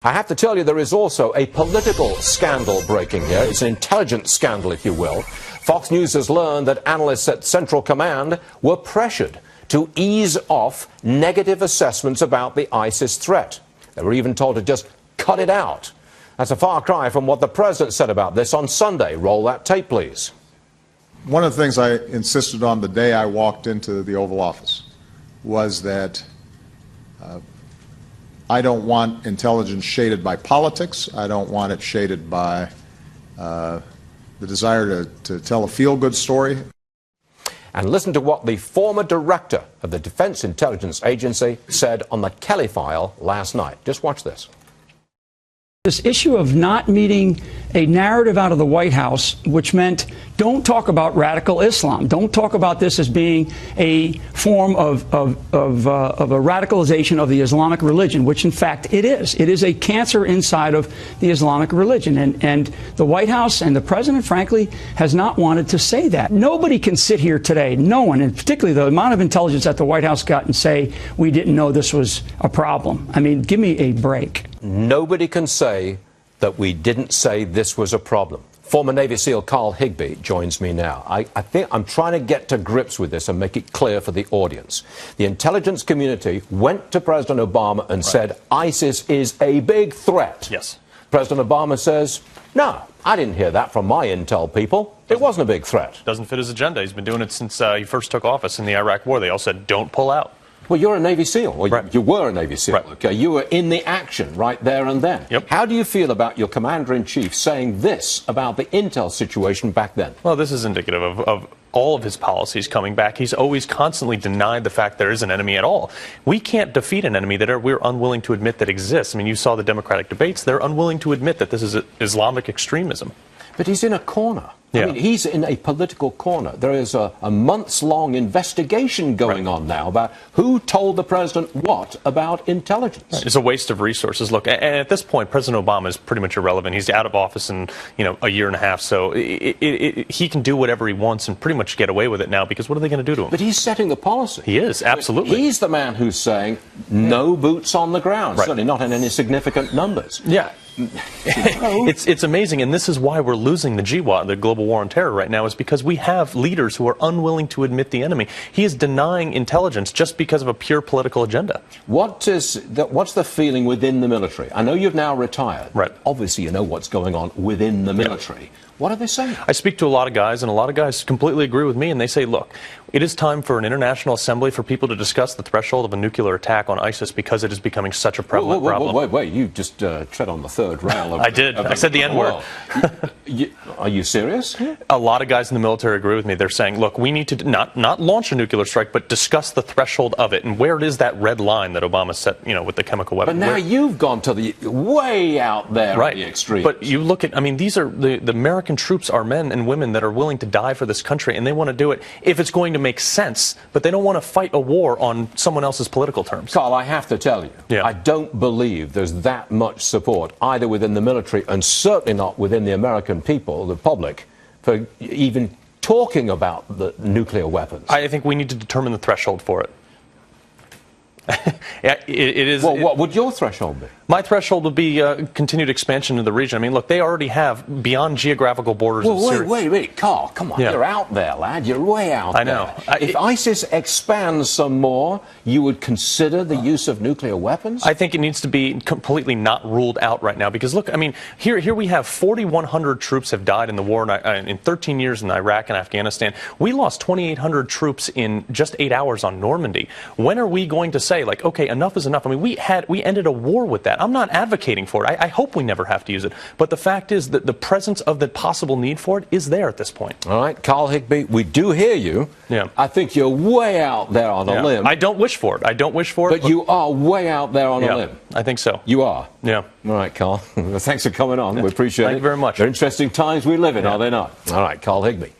I have to tell you, there is also a political scandal breaking here. It's an intelligence scandal, if you will. Fox News has learned that analysts at Central Command were pressured to ease off negative assessments about the ISIS threat. They were even told to just cut it out. That's a far cry from what the president said about this on Sunday. Roll that tape, please. One of the things I insisted on the day I walked into the Oval Office was that I don't want intelligence shaded by politics. I don't want it shaded by the desire to tell a feel-good story. And listen to what the former director of the Defense Intelligence Agency said on the Kelly file last night. Just watch this. This issue of not meeting a narrative out of the White House, which meant don't talk about radical Islam. Don't talk about this as being a form of a radicalization of the Islamic religion, which in fact it is. It is a cancer inside of the Islamic religion. And the White House and the president, frankly, has not wanted to say that. Nobody can sit here today, no one, and particularly the amount of intelligence that the White House got, and say we didn't know this was a problem. I mean, give me a break. Nobody can say that we didn't say this was a problem. Former Navy SEAL Carl Higbie joins me now. I think I'm trying to get to grips with this and make it clear for the audience. The intelligence community went to President Obama and said ISIS is a big threat. Yes. President Obama says, no, I didn't hear that from my intel people. It wasn't a big threat. Doesn't fit his agenda. He's been doing it since he first took office in the Iraq War. They all said, don't pull out. Well, you're a Navy SEAL. Well, right. You were a Navy SEAL. Right. Okay, you were in the action right there and then. Yep. How do you feel about your commander-in-chief saying this about the intel situation back then? Well, this is indicative of all of his policies coming back. He's always constantly denied the fact there is an enemy at all. We can't defeat an enemy that we're unwilling to admit that exists. I mean, you saw the Democratic debates. They're unwilling to admit that this is Islamic extremism. But he's in a corner. Yeah. I mean, he's in a political corner. There is a months-long investigation going on now about who told the president what about intelligence. Right. It's a waste of resources. Look, and at this point, President Obama is pretty much irrelevant. He's out of office in a year and a half, so he can do whatever he wants and pretty much get away with it now, because what are they going to do to him? But he's setting the policy. He is, absolutely. He's the man who's saying no boots on the ground, right. Certainly not in any significant numbers. Yeah. It's amazing, and this is why we're losing the GWAT, the global war on terror, right now, is because we have leaders who are unwilling to admit the enemy. He is denying intelligence just because of a pure political agenda. What's the feeling within the military? I know you've now retired. Right. Obviously, you know what's going on within the military. Yeah. What are they saying? I speak to a lot of guys, and a lot of guys completely agree with me, and they say, look, it is time for an international assembly for people to discuss the threshold of a nuclear attack on ISIS, because it is becoming such a prevalent problem. Wait, you just tread on the third rail. I did. I said the N-word. Are you serious? A lot of guys in the military agree with me. They're saying, look, we need to not launch a nuclear strike, but discuss the threshold of it, and where is that red line that Obama set, with the chemical weapon. But now you've gone to the way out there, right, at the extreme. But you look at, these are the American troops are men and women that are willing to die for this country, and they want to do it if it's going to make sense, but they don't want to fight a war on someone else's political terms. Carl, I have to tell you, yeah. I don't believe there's that much support either within the military and certainly not within the American people, the public, for even talking about the nuclear weapons. I think we need to determine the threshold for it. It is. Well, what would your threshold be? My threshold would be continued expansion in the region. Look, they already have beyond geographical borders. Well, wait, Carl, come on, yeah. You're out there, lad. You're way out there. I know. If ISIS expands some more, you would consider the use of nuclear weapons? I think it needs to be completely not ruled out right now, because look, here we have 4,100 troops have died in the war in 13 years in Iraq and Afghanistan. We lost 2,800 troops in just 8 hours on Normandy. When are we going to say, like, okay, enough is enough? We ended a war with that. I'm not advocating for it. I hope we never have to use it. But the fact is that the presence of the possible need for it is there at this point. All right, Carl Higbie, we do hear you. Yeah. I think you're way out there on a limb. I don't wish for it. But you are way out there on a limb. I think so. You are? Yeah. All right, Carl. Well, thanks for coming on. We appreciate it. Thank you very much. They're interesting times we live in, are they not? All right, Carl Higbie.